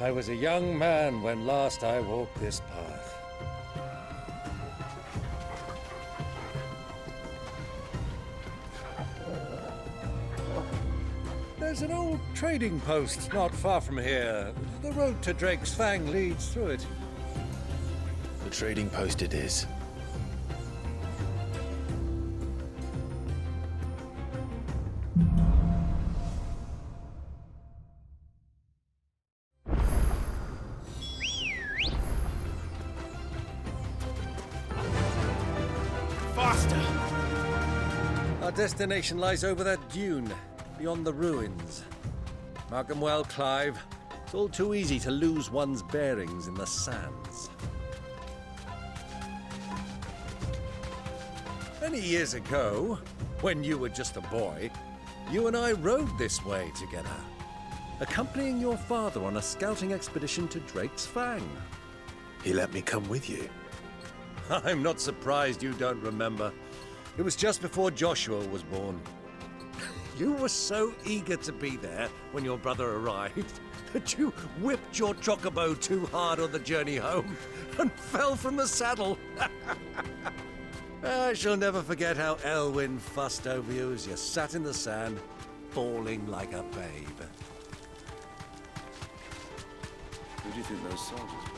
I was a young man when last I walked this path. There's an old trading post not far from here. The road to Drake's Fang leads through it. The trading post it is. Faster! Our destination lies over that dune, beyond the ruins. Mark them well, Clive. It's all too easy to lose one's bearings in the sands. Many years ago, when you were just a boy, you and I rode this way together, accompanying your father on a scouting expedition to Drake's Fang. He let me come with you. I'm not surprised you don't remember. It was just before Joshua was born. You were so eager to be there when your brother arrived that you whipped your chocobo too hard on the journey home and fell from the saddle. I shall never forget how Elwyn fussed over you as you sat in the sand, bawling like a babe. Who do you think those soldiers were?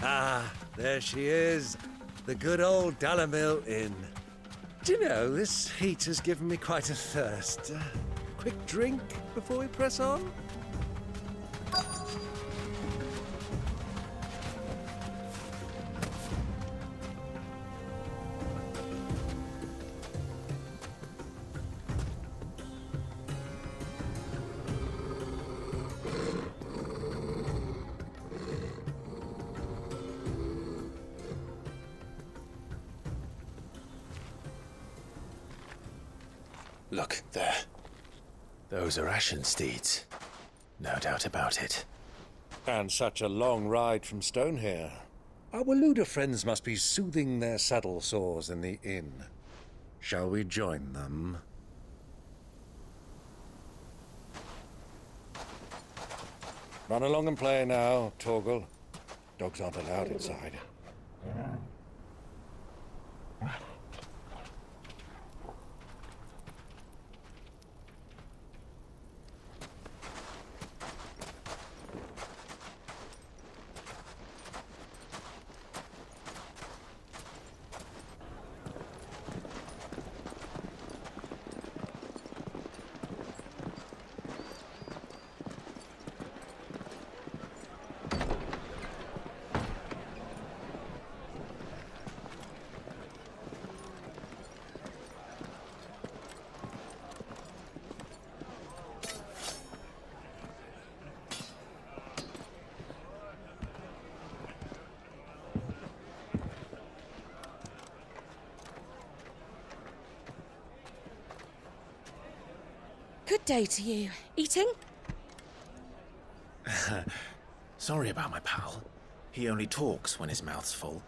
Ah, there she is. The good old Dalimil Inn. Do you know, this heat has given me quite a thirst. Quick drink before we press on? Look, there. Those are ashen steeds. No doubt about it. And such a long ride from Stone here. Our Waloeder friends must be soothing their saddle sores in the inn. Shall we join them? Run along and play now, Torgal. Dogs aren't allowed inside. Good day to you. Eating? Sorry about my pal. He only talks when his mouth's full.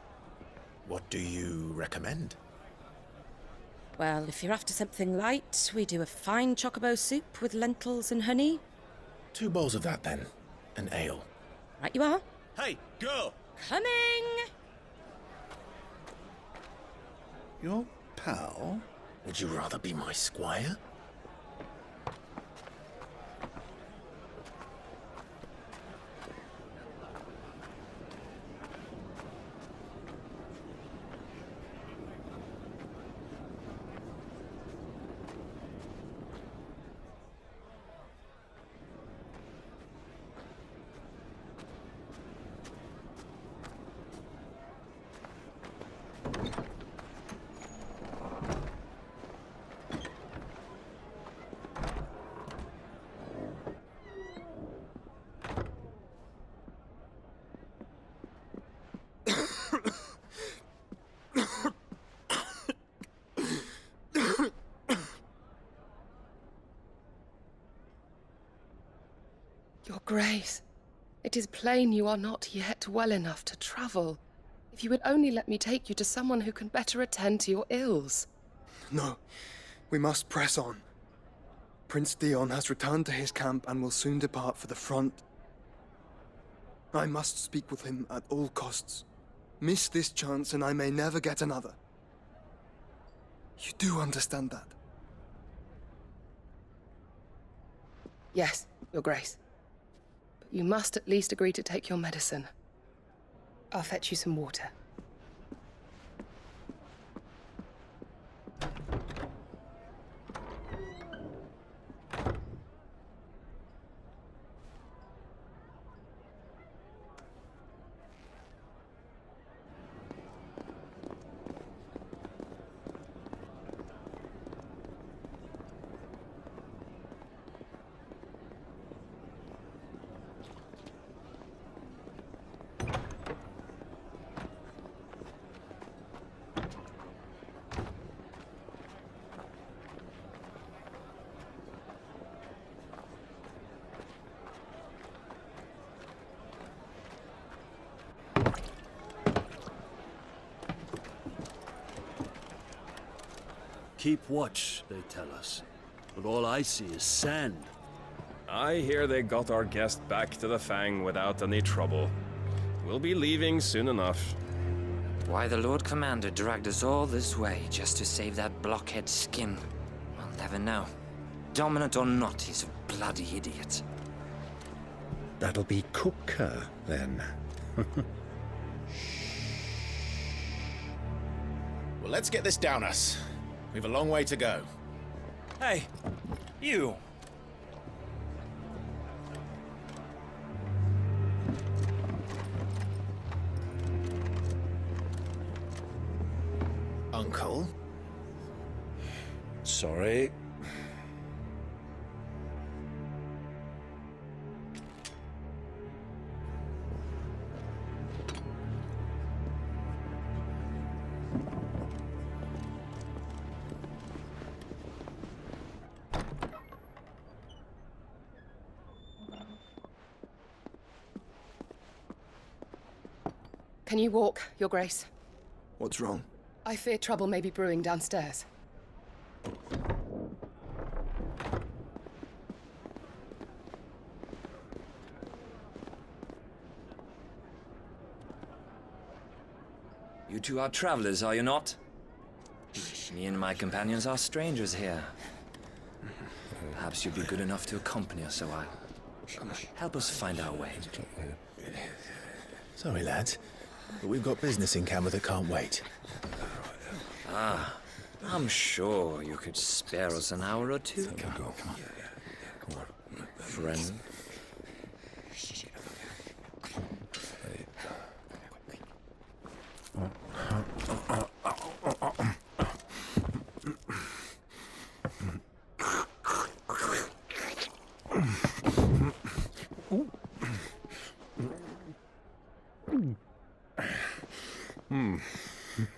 What do you recommend? Well, if you're after something light, we do a fine chocobo soup with lentils and honey. 2 bowls of that, then. An ale. Right you are. Hey, girl! Coming! Your pal? Would you rather be my squire? Your Grace, It is plain you are not yet well enough to travel. If you would only let me take you to someone who can better attend to your ills. No, we must press on. Prince Dion has returned to his camp and will soon depart for the front. I must speak with him at all costs. Miss this chance and I may never get another. You do understand that? Yes, Your Grace. But you must at least agree to take your medicine. I'll fetch you some water. Keep watch, they tell us. But all I see is sand. I hear they got our guest back to the Fang without any trouble. We'll be leaving soon enough. Why the Lord Commander dragged us all this way just to save that blockhead skin, we'll never know. Dominant or not, he's a bloody idiot. That'll be Cooker, then. Well, let's get this down us. We've a long way to go. Hey, you! Uncle? Sorry. Can you walk, Your Grace? What's wrong? I fear trouble may be brewing downstairs. You two are travelers, are you not? Me and my companions are strangers here. Perhaps you'd be good enough to accompany us a while. Help us find our way. Sorry, lads, but we've got business in camera that can't wait. Ah, I'm sure you could spare us an hour or two. Come on. Friend.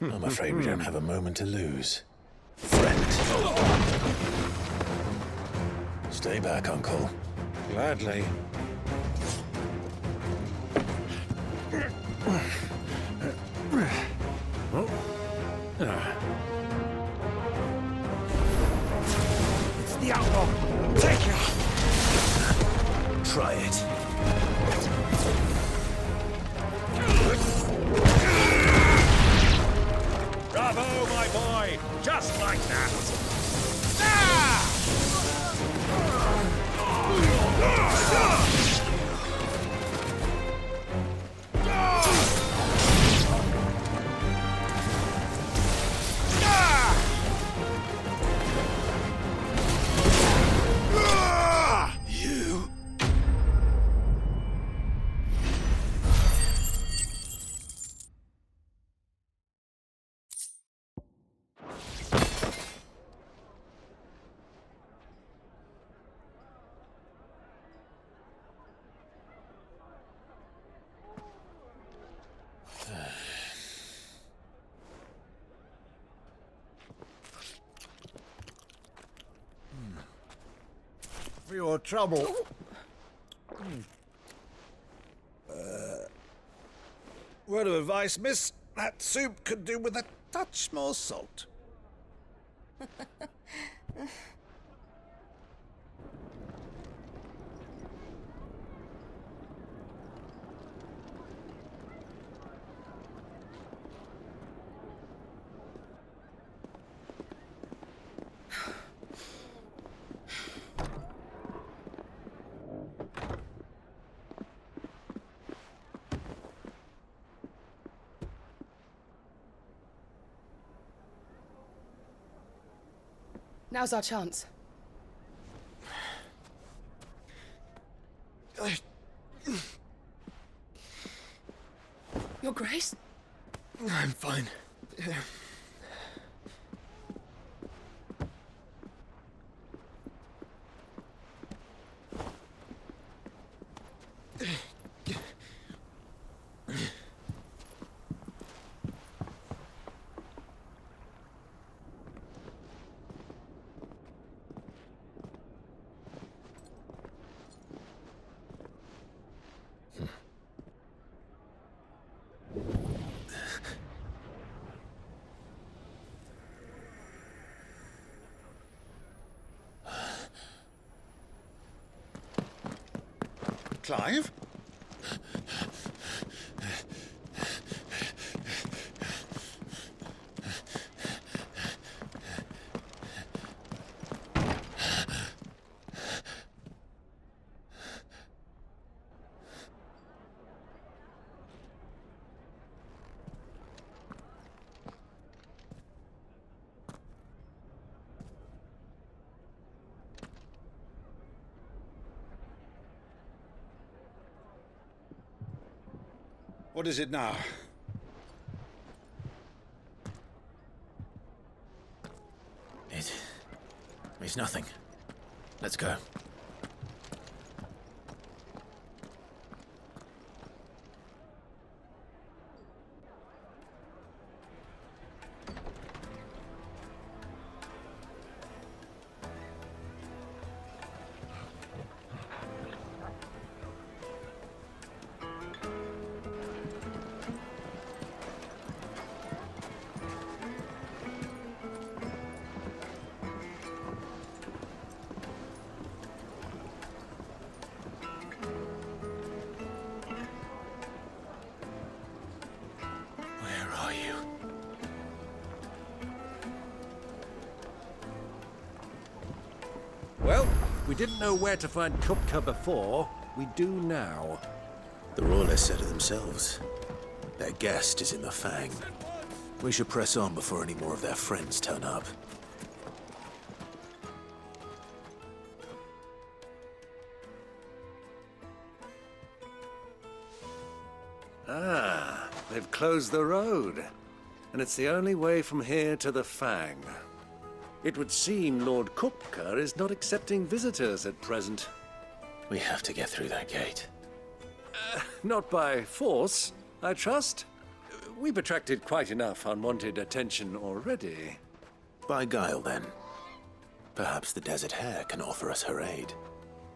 I'm afraid we don't have a moment to lose. Friend. Stay back, Uncle. Gladly. It's the outlaw! Take it! Try it. Bravo, my boy! Just like that! You? For your trouble. Word of advice, miss. That soup could do with a touch more salt. Now's our chance. Your Grace? I'm fine. Clive? What is it now? It's nothing. Let's go. Well, we didn't know where to find Kupka before. We do now. The royalists said it themselves. Their guest is in the Fang. We should press on before any more of their friends turn up. Ah, they've closed the road. And it's the only way from here to the Fang. It would seem Lord Kupka is not accepting visitors at present. We have to get through that gate. Not by force, I trust. We've attracted quite enough unwanted attention already. By guile, then. Perhaps the Desert Hare can offer us her aid.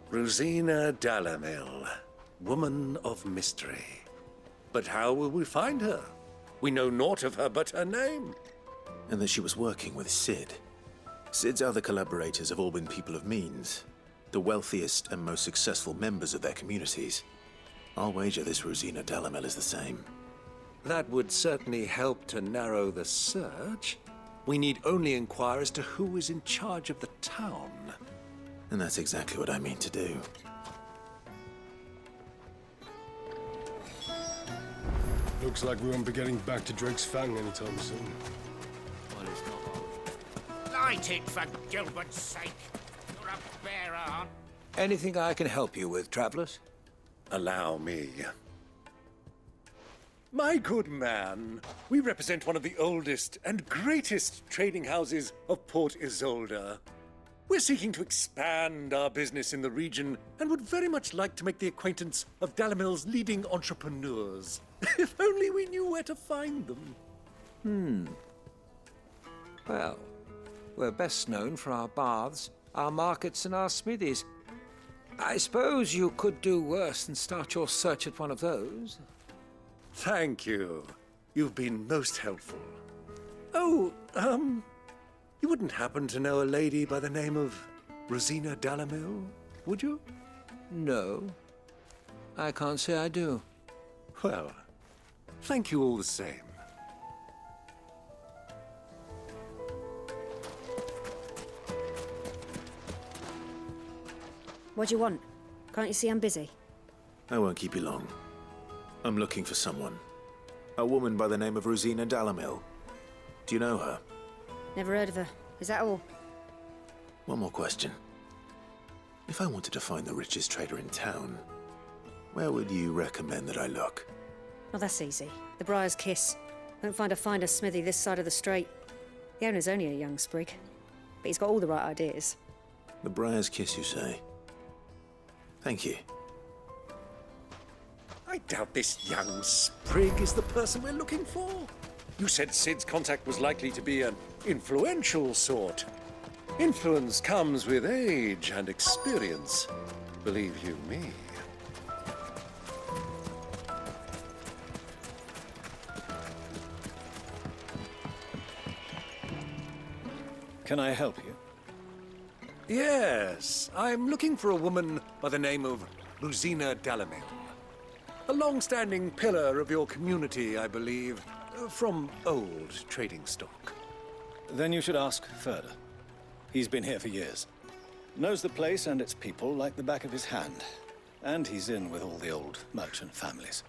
Rosina Dalimil, woman of mystery. But how will we find her? We know naught of her but her name. And that she was working with Sid. Sid's other collaborators have all been people of means, the wealthiest and most successful members of their communities. I'll wager this Rosina Dalimil is the same. That would certainly help to narrow the search. We need only inquire as to who is in charge of the town. And that's exactly what I mean to do. Looks like we won't be getting back to Drake's Fang anytime soon. Light it, for Gilbert's sake. You're a bearer, aren't you? Anything I can help you with, travelers? Allow me. My good man, we represent one of the oldest and greatest trading houses of Port Isolde. We're seeking to expand our business in the region and would very much like to make the acquaintance of Dalimil's leading entrepreneurs. If only we knew where to find them. Well, we're best known for our baths, our markets, and our smithies. I suppose you could do worse than start your search at one of those. Thank you. You've been most helpful. Oh, you wouldn't happen to know a lady by the name of Rosina Dalimil, would you? No. I can't say I do. Well, thank you all the same. What do you want? Can't you see I'm busy? I won't keep you long. I'm looking for someone. A woman by the name of Rosina Dalimil. Do you know her? Never heard of her. Is that all? One more question. If I wanted to find the richest trader in town, where would you recommend that I look? Oh, that's easy. The Briar's Kiss. Won't find a finer smithy this side of the strait. The owner's only a young sprig, but he's got all the right ideas. The Briar's Kiss, you say? Thank you. I doubt this young sprig is the person we're looking for. You said Sid's contact was likely to be an influential sort. Influence comes with age and experience, believe you me. Can I help you? Yes, I'm looking for a woman by the name of Rosina Dalimil. A long-standing pillar of your community, I believe, from old trading stock. Then you should ask Ferda. He's been here for years. Knows the place and its people like the back of his hand. And he's in with all the old merchant families.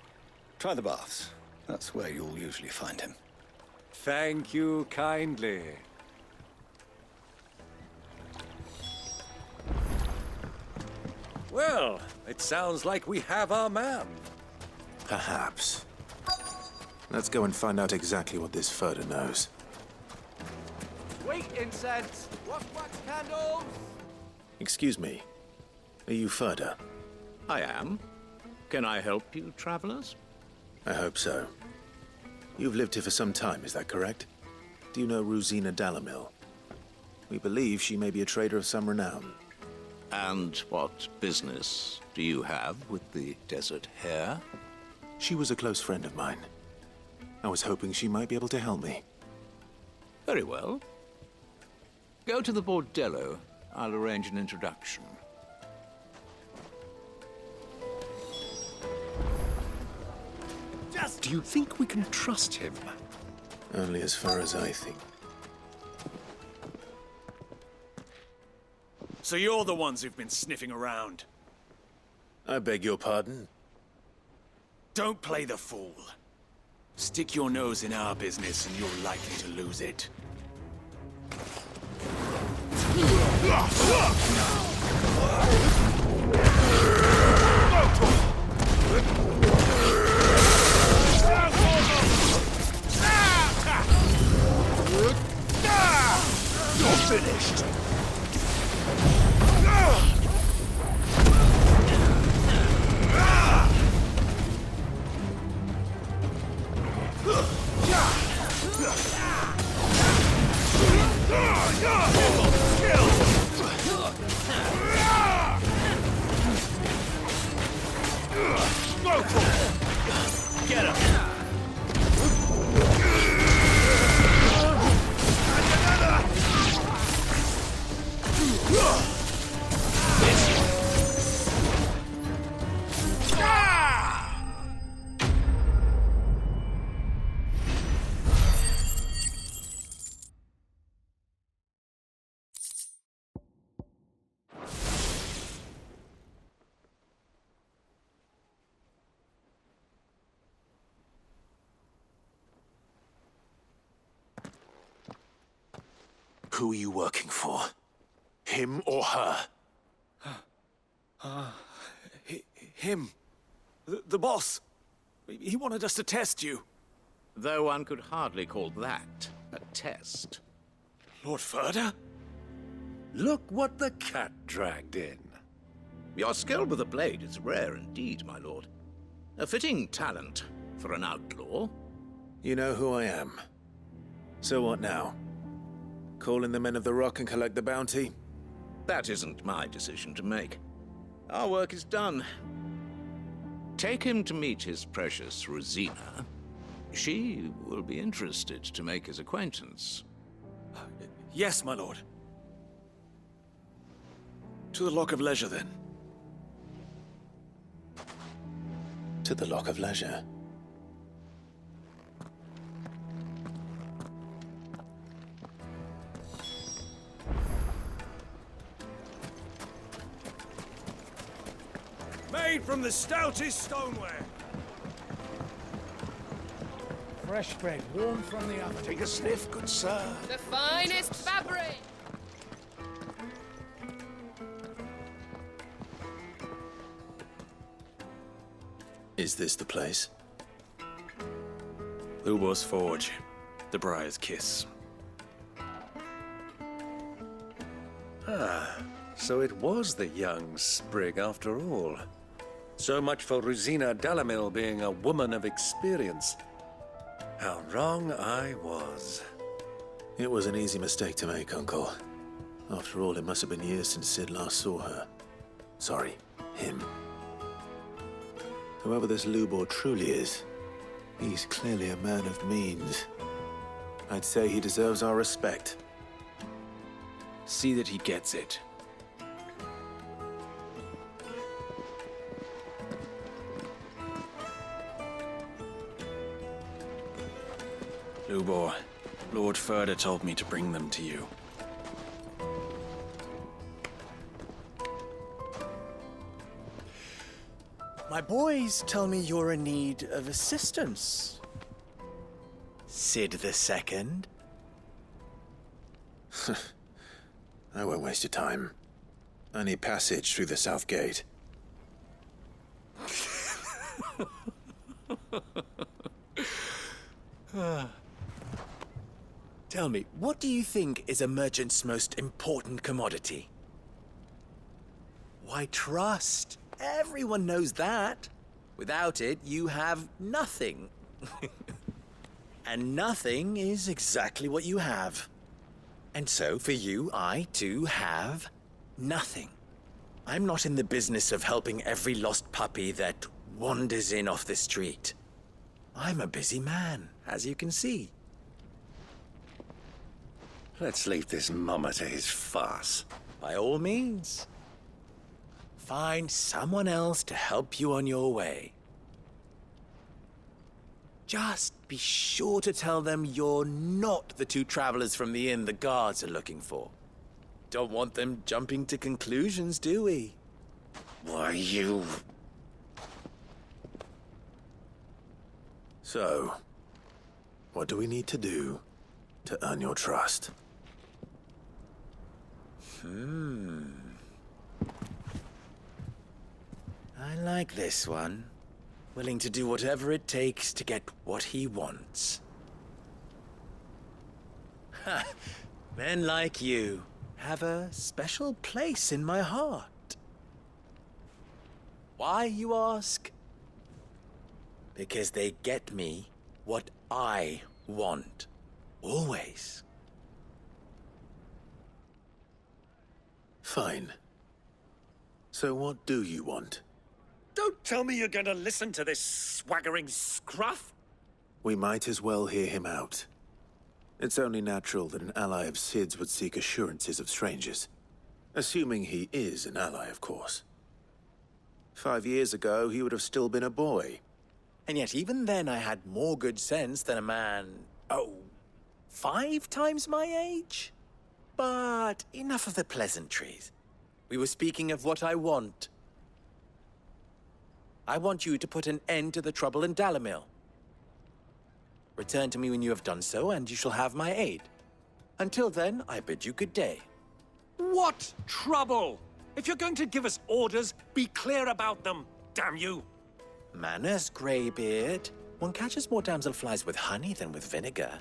Try the baths. That's where you'll usually find him. Thank you kindly. Well, it sounds like we have our man. Perhaps. Let's go and find out exactly what this Ferda knows. Sweet incense! Wax candles! Excuse me. Are you Ferda? I am. Can I help you, travelers? I hope so. You've lived here for some time, is that correct? Do you know Rosina Dalimil? We believe she may be a trader of some renown. And what business do you have with the desert hare? She was a close friend of mine. I was hoping she might be able to help me. Very well. Go to the bordello. I'll arrange an introduction. Do you think we can trust him? Only as far as I think. So you're the ones who've been sniffing around? I beg your pardon? Don't play the fool. Stick your nose in our business and you're likely to lose it. You're finished! Get him! Who are you working for? Him or her? Him. The boss. He wanted us to test you. Though one could hardly call that a test. Lord Ferda? Look what the cat dragged in. Your skill with the blade is rare indeed, my lord. A fitting talent for an outlaw. You know who I am. So what now? Call in the men of the Rock and collect the bounty? That isn't my decision to make. Our work is done. Take him to meet his precious Rosina. She will be interested to make his acquaintance. Yes, my lord. To the Lock of Leisure, then. To the Lock of Leisure. Made from the stoutest stoneware. Fresh bread, warm from the oven. Take a sniff, good sir. The finest fabric! Is this the place? Lubo's Forge. The Briar's Kiss. Ah, so it was the young sprig after all. So much for Rosina Dalimil being a woman of experience. How wrong I was. It was an easy mistake to make, Uncle. After all, it must have been years since Sid last saw her. Sorry, him. Whoever this Lubo truly is, he's clearly a man of means. I'd say he deserves our respect. See that he gets it. Lubo, Lord Ferda told me to bring them to you. My boys tell me you're in need of assistance. Sid the Second? I won't waste your time. I need passage through the south gate. Tell me, what do you think is a merchant's most important commodity? Why, trust. Everyone knows that. Without it, you have nothing. And nothing is exactly what you have. And so, for you, I, too, have nothing. I'm not in the business of helping every lost puppy that wanders in off the street. I'm a busy man, as you can see. Let's leave this mummer to his farce. By all means. Find someone else to help you on your way. Just be sure to tell them you're not the two travelers from the inn the guards are looking for. Don't want them jumping to conclusions, do we? Why, you... So, what do we need to do to earn your trust? I like this one. Willing to do whatever it takes to get what he wants. Ha! Men like you have a special place in my heart. Why, you ask? Because they get me what I want. Always. Fine. So what do you want? Don't tell me you're going to listen to this swaggering scruff! We might as well hear him out. It's only natural that an ally of Sid's would seek assurances of strangers. Assuming he is an ally, of course. 5 years ago, he would have still been a boy. And yet even then I had more good sense than a man, 5 times my age? But enough of the pleasantries. We were speaking of what I want. I want you to put an end to the trouble in Dalimil. Return to me when you have done so, and you shall have my aid. Until then, I bid you good day. What trouble? If you're going to give us orders, be clear about them, damn you! Manners, Greybeard. One catches more damselflies with honey than with vinegar.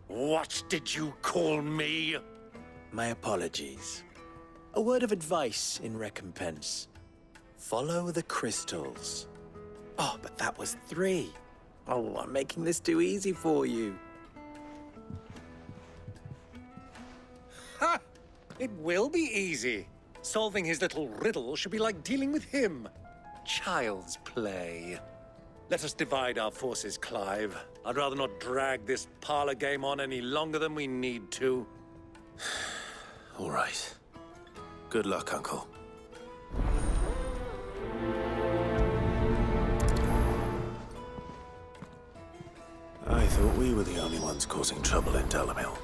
What did you call me? My apologies. A word of advice in recompense. Follow the crystals. Oh, but that was 3. Oh, I'm making this too easy for you. Ha! It will be easy. Solving his little riddle should be like dealing with him. child's play. Let us divide our forces, Clive. I'd rather not drag this parlor game on any longer than we need to. All right. Good luck, Uncle. I thought we were the only ones causing trouble in Dalimil.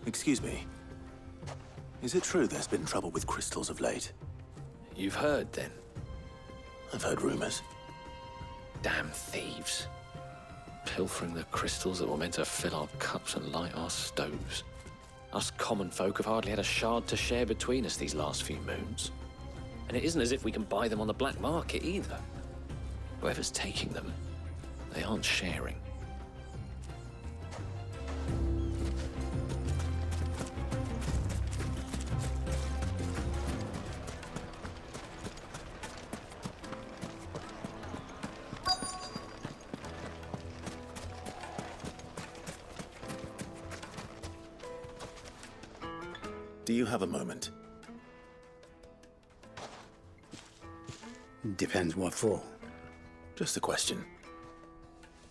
Excuse me. Is it true there's been trouble with crystals of late? You've heard, then? I've heard rumors. Damn thieves. Pilfering the crystals that were meant to fill our cups and light our stoves. Us common folk have hardly had a shard to share between us these last few moons. And it isn't as if we can buy them on the black market either. Whoever's taking them, they aren't sharing. Do you have a moment? Depends what for. Just a question.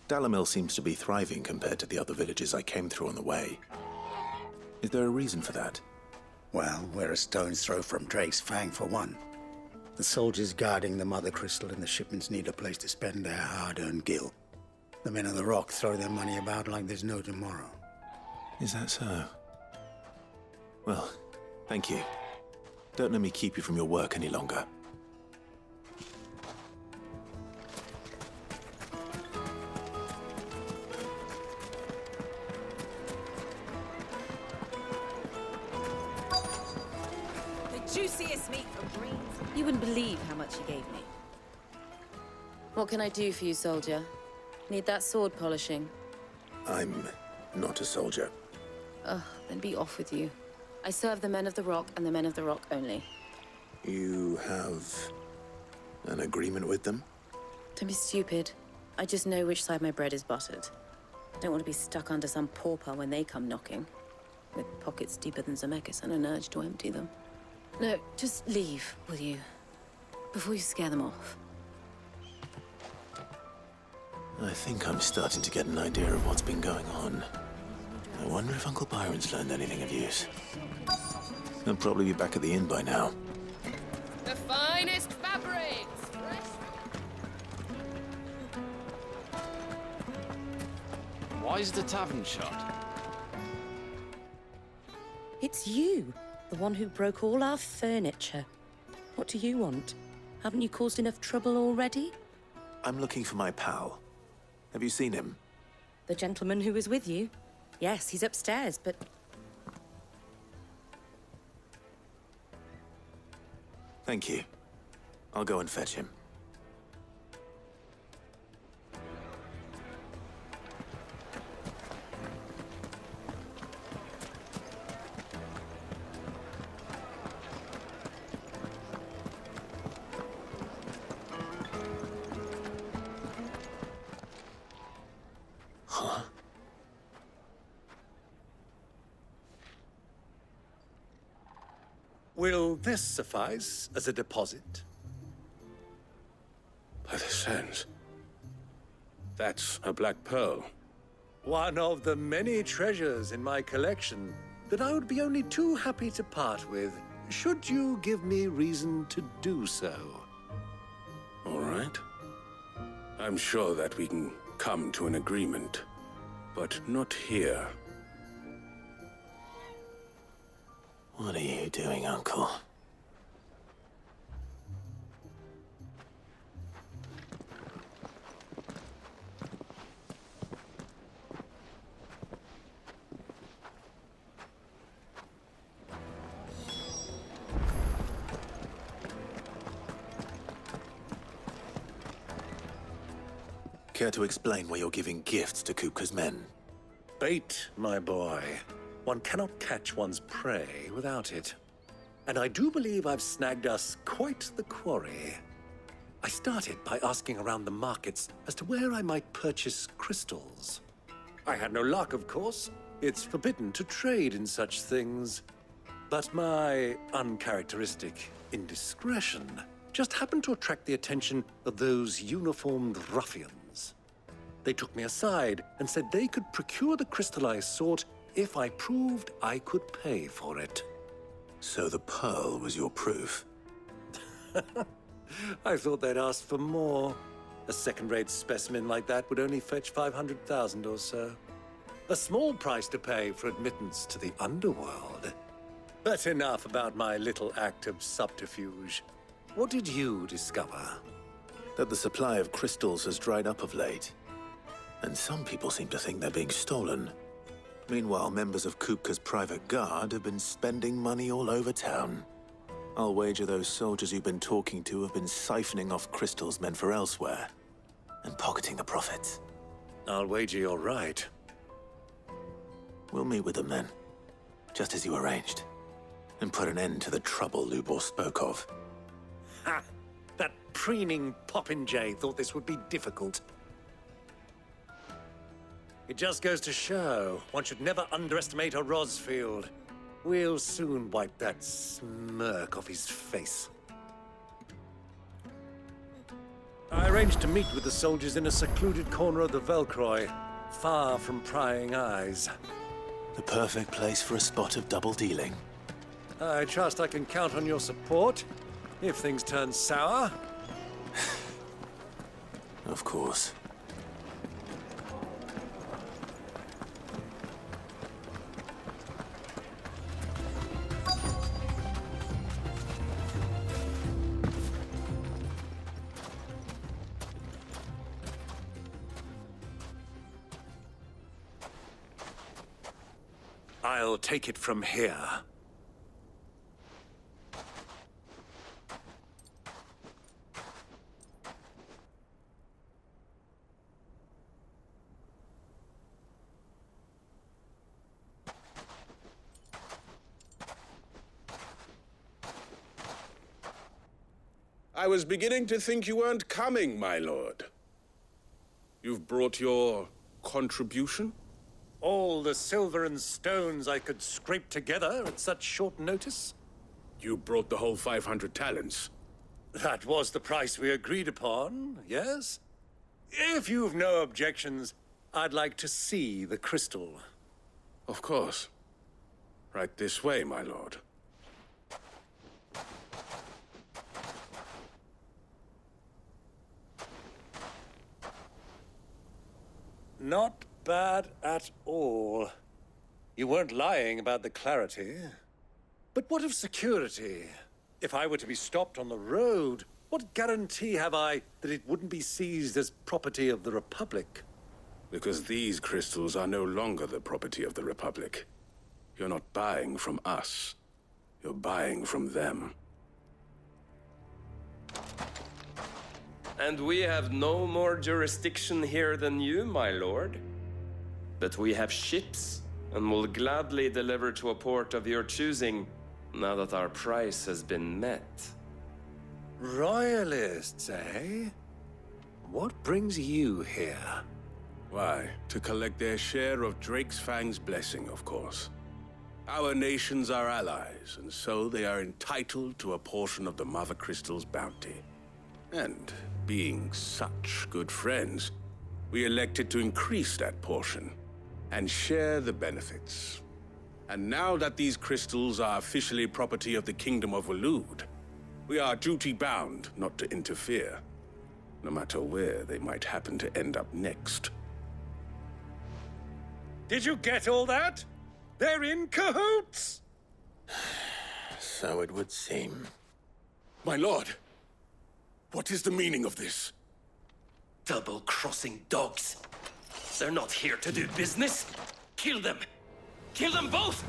Dalimil seems to be thriving compared to the other villages I came through on the way. Is there a reason for that? Well, we're a stone's throw from Drake's Fang, for one. The soldiers guarding the Mother Crystal and the shipments need a place to spend their hard-earned gil. The men of the Rock throw their money about like there's no tomorrow. Is that so? Well, thank you. Don't let me keep you from your work any longer. The juiciest meat for greens. You wouldn't believe how much he gave me. What can I do for you, soldier? Need that sword polishing? I'm not a soldier. Ugh, then be off with you. I serve the men of the Rock and the men of the Rock only. You have an agreement with them? Don't be stupid. I just know which side my bread is buttered. Don't want to be stuck under some pauper when they come knocking, with pockets deeper than Zemeckis and an urge to empty them. No, just leave, will you? Before you scare them off. I think I'm starting to get an idea of what's been going on. I wonder if Uncle Byron's learned anything of use. He'll probably be back at the inn by now. The finest fabrics! Why is the tavern shut? It's you, the one who broke all our furniture. What do you want? Haven't you caused enough trouble already? I'm looking for my pal. Have you seen him? The gentleman who was with you? Yes, he's upstairs, but... Thank you. I'll go and fetch him. Huh? Will this suffice as a deposit? By the sands. That's a black pearl. One of the many treasures in my collection that I would be only too happy to part with, should you give me reason to do so. All right. I'm sure that we can come to an agreement, but not here. What are you doing, Uncle? Care to explain why you're giving gifts to Kupka's men? Bait, my boy. one cannot catch one's prey without it. And I do believe I've snagged us quite the quarry. I started by asking around the markets as to where I might purchase crystals. I had no luck, of course. It's forbidden to trade in such things. But my uncharacteristic indiscretion just happened to attract the attention of those uniformed ruffians. They took me aside and said they could procure the crystal I sought if I proved I could pay for it. So the pearl was your proof? I thought they'd ask for more. A second-rate specimen like that would only fetch 500,000 or so. A small price to pay for admittance to the underworld. But enough about my little act of subterfuge. What did you discover? That the supply of crystals has dried up of late. And some people seem to think they're being stolen. Meanwhile, members of Kupka's private guard have been spending money all over town. I'll wager those soldiers you've been talking to have been siphoning off crystals meant for elsewhere, and pocketing the profits. I'll wager you're right. We'll meet with them then, just as you arranged, and put an end to the trouble Lubor spoke of. Ha! That preening popinjay thought this would be difficult. It just goes to show one should never underestimate a Rosfield. We'll soon wipe that smirk off his face. I arranged to meet with the soldiers in a secluded corner of the Velkroy, far from prying eyes. The perfect place for a spot of double dealing. I trust I can count on your support, if things turn sour. Of course. I'll take it from here. I was beginning to think you weren't coming, my lord. You've brought your contribution? All the silver and stones I could scrape together at such short notice? You brought the whole 500 talents. That was the price we agreed upon, yes? If you've no objections, I'd like to see the crystal. Of course. Right this way, my lord. Not bad at all. You weren't lying about the clarity. But what of security? If I were to be stopped on the road, what guarantee have I that it wouldn't be seized as property of the Republic? Because these crystals are no longer the property of the Republic. You're not buying from us. You're buying from them. And we have no more jurisdiction here than you, my lord. But we have ships, and will gladly deliver to a port of your choosing, now that our price has been met. Royalists, eh? What brings you here? Why, to collect their share of Drake's Fang's blessing, of course. Our nations are allies, and so they are entitled to a portion of the Mother Crystal's bounty. And, being such good friends, we elected to increase that portion and share the benefits. And now that these crystals are officially property of the Kingdom of Waloeder, we are duty-bound not to interfere, no matter where they might happen to end up next. Did you get all that? They're in cahoots! So it would seem. My lord, what is the meaning of this? Double-crossing dogs. They're not here to do business. Kill them! Kill them both!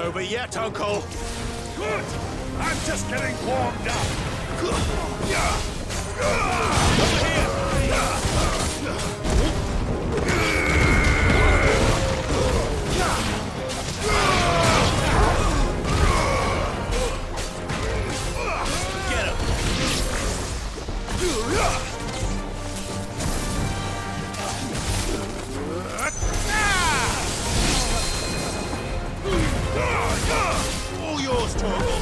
over yet, Uncle. Good! I'm just getting warmed up. Get him! All yours, Torgal!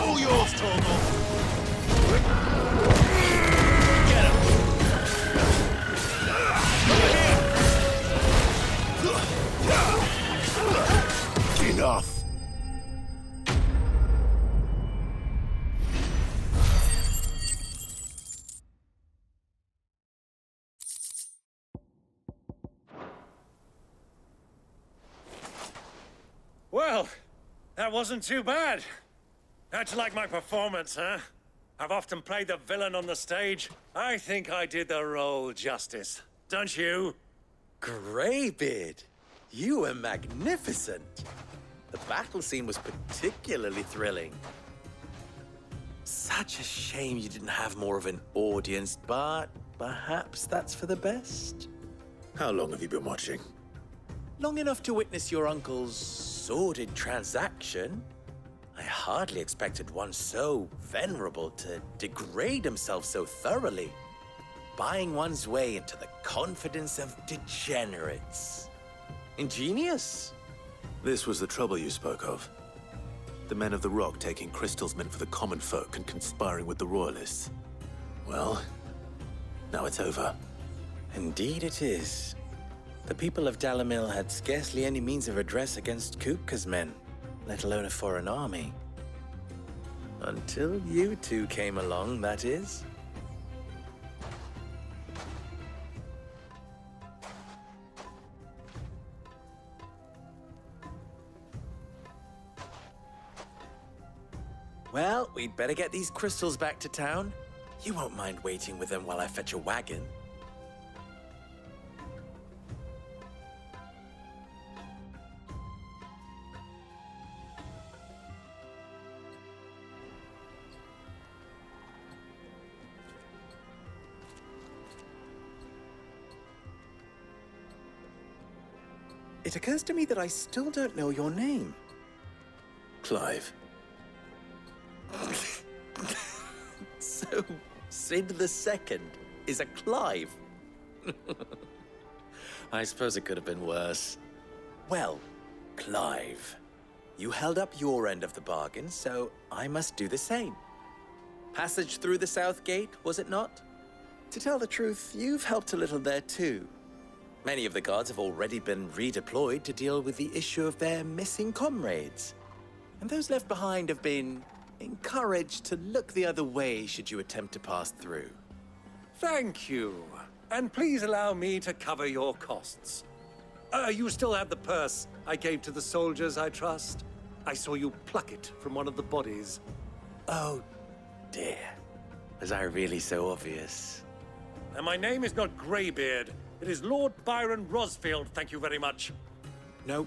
All yours, Torgal! Get him! Enough! Well, that wasn't too bad. How'd you like my performance, huh? I've often played the villain on the stage. I think I did the role justice. Don't you? Greybeard, you were magnificent. The battle scene was particularly thrilling. Such a shame you didn't have more of an audience, but perhaps that's for the best. How long have you been watching? Long enough to witness your uncle's sordid transaction. I hardly expected one so venerable to degrade himself so thoroughly, buying one's way into the confidence of degenerates. Ingenious. This was the trouble you spoke of. The men of the Rock taking crystals meant for the common folk and conspiring with the royalists. Well, now it's over. Indeed it is. The people of Dalimil had scarcely any means of redress against Kupka's men, let alone a foreign army. Until you two came along, that is. Well, we'd better get these crystals back to town. You won't mind waiting with them while I fetch a wagon. It occurs to me that I still don't know your name. Clive. So, Sid the Second is a Clive. I suppose it could have been worse. Well, Clive, you held up your end of the bargain, so I must do the same. Passage through the South Gate, was it not? To tell the truth, you've helped a little there too. Many of the guards have already been redeployed to deal with the issue of their missing comrades. And those left behind have been encouraged to look the other way should you attempt to pass through. Thank you. And please allow me to cover your costs. You still have the purse I gave to the soldiers, I trust? I saw you pluck it from one of the bodies. Oh, dear. Was I really so obvious? And my name is not Greybeard. It is Lord Byron Rosfield, thank you very much. No,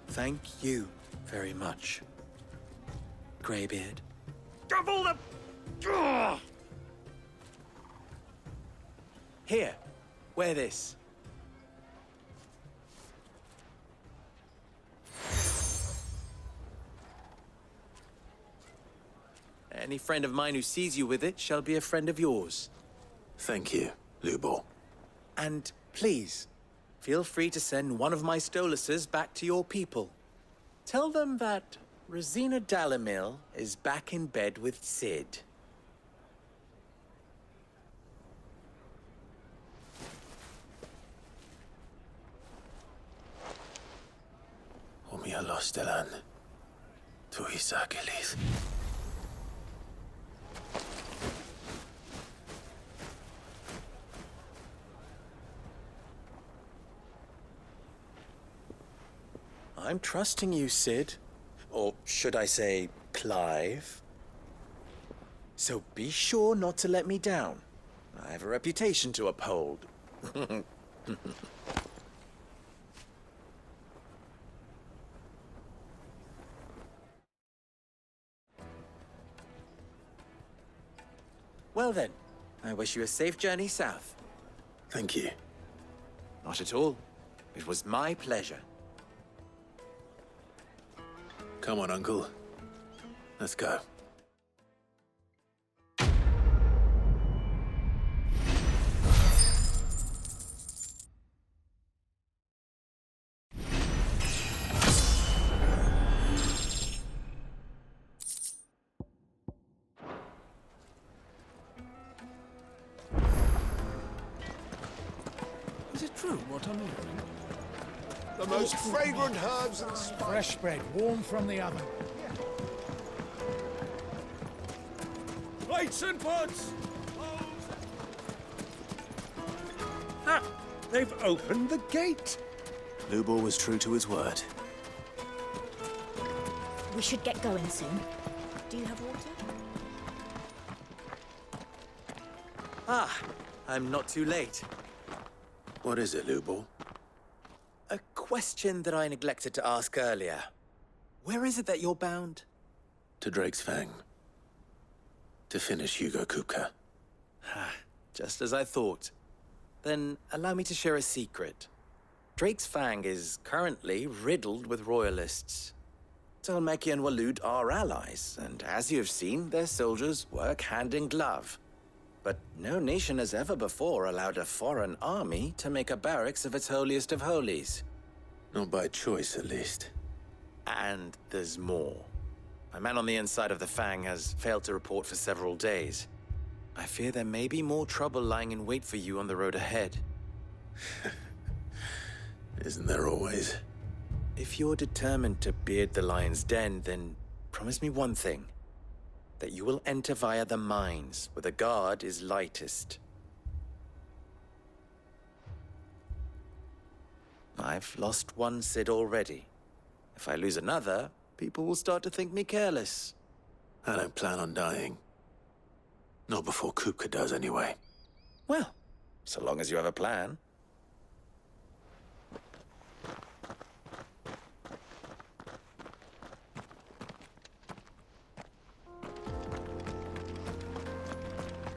thank you very much, Greybeard. Double the... Ugh! Here, wear this. Any friend of mine who sees you with it shall be a friend of yours. Thank you, Lubor. And please, feel free to send one of my Stoluses back to your people. Tell them that Rosina Dalimil is back in bed with Sid. Lostelan. Tuisakelis. I'm trusting you, Sid. Or should I say, Clive? So be sure not to let me down. I have a reputation to uphold. Well then, I wish you a safe journey south. Thank you. Not at all. It was my pleasure. Come on, Uncle. Let's go. Is it true what I'm hearing? The most fragrant herbs and spices. Fresh bread, warm from the oven. Plates and pots! Ah! They've opened the gate! Lubor was true to his word. We should get going soon. Do you have water? Ah, I'm not too late. What is it, Lubor? A question that I neglected to ask earlier. Where is it that you're bound? To Drake's Fang. To finish Hugo Kupka. Just as I thought. Then allow me to share a secret. Drake's Fang is currently riddled with royalists. Talmeki and Waloeder are allies, and as you have seen, their soldiers work hand in glove. But no nation has ever before allowed a foreign army to make a barracks of its holiest of holies. Not by choice, at least. And there's more. My man on the inside of the Fang has failed to report for several days. I fear there may be more trouble lying in wait for you on the road ahead. Isn't there always? If you're determined to beard the lion's den, then promise me one thing. That you will enter via the mines, where the guard is lightest. I've lost one Sid already. If I lose another, people will start to think me careless. I don't plan on dying. Not before Kupka does, anyway. Well, so long as you have a plan.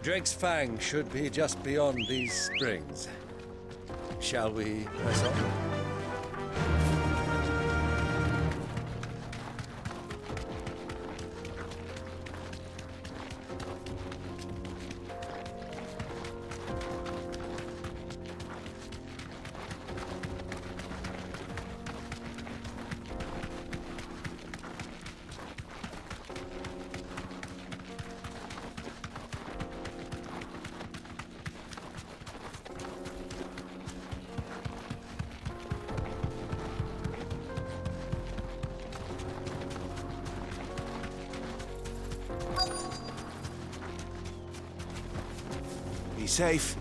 Drake's Fang should be just beyond these springs. Shall we press on? Be safe.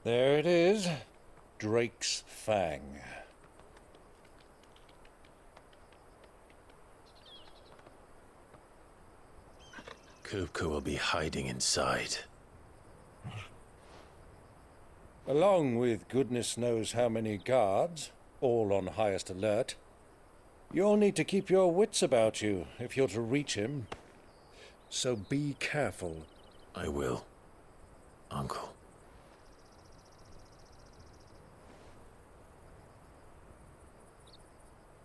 There it is. Drake's Fang. Kupka will be hiding inside. Along with goodness knows how many guards, all on highest alert. You'll need to keep your wits about you if you're to reach him. So be careful. I will, Uncle.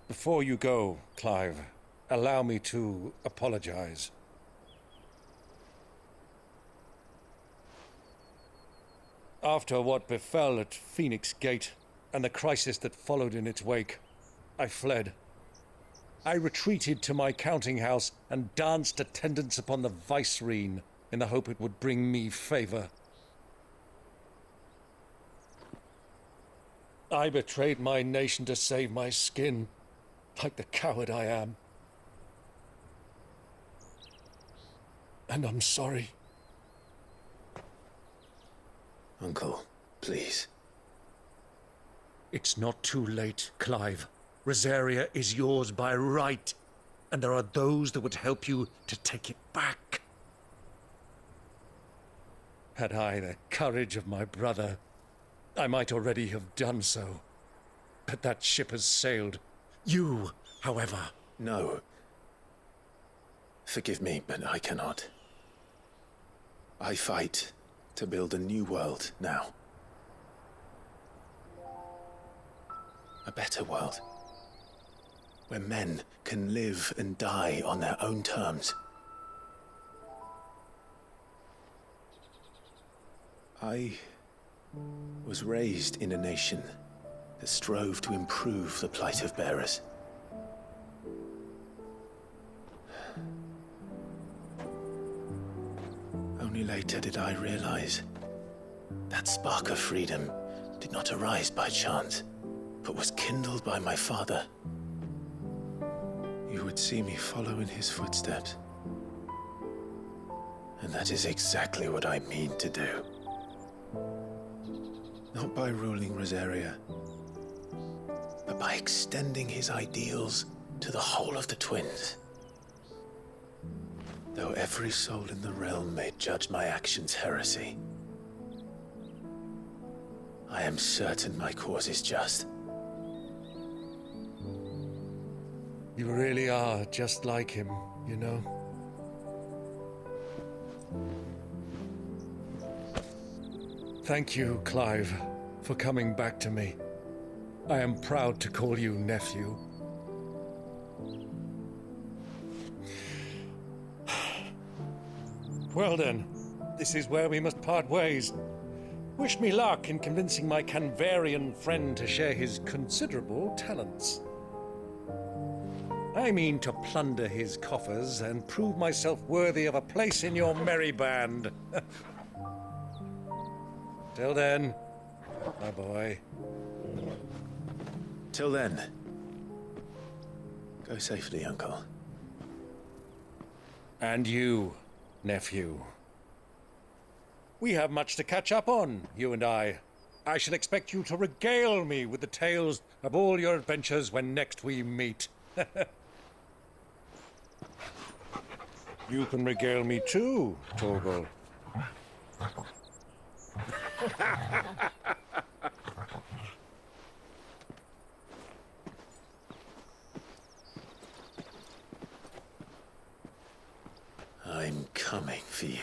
Before you go, Clive, allow me to apologize. After what befell at Phoenix Gate and the crisis that followed in its wake, I fled. I retreated to my counting house and danced attendance upon the vicereine in the hope it would bring me favor. I betrayed my nation to save my skin, like the coward I am. And I'm sorry. Uncle, please. It's not too late, Clive. Rosaria is yours by right, and there are those that would help you to take it back. Had I the courage of my brother, I might already have done so. But that ship has sailed. You, however... No. Forgive me, but I cannot. I fight to build a new world now. A better world. Where men can live and die on their own terms. I was raised in a nation that strove to improve the plight of bearers. Only later did I realize that spark of freedom did not arise by chance, but was kindled by my father. You would see me follow in his footsteps. And that is exactly what I mean to do. Not by ruling Rosaria, but by extending his ideals to the whole of the twins. Though every soul in the realm may judge my actions heresy, I am certain my cause is just. You really are just like him, you know? Thank you, Clive, for coming back to me. I am proud to call you nephew. Well then, this is where we must part ways. Wish me luck in convincing my Canvarian friend to share his considerable talents. I mean to plunder his coffers and prove myself worthy of a place in your merry band. Till then, my boy. Till then, go safely, Uncle. And you, nephew. We have much to catch up on, you and I. I shall expect you to regale me with the tales of all your adventures when next we meet. You can regale me too, Torgal. I'm coming for you.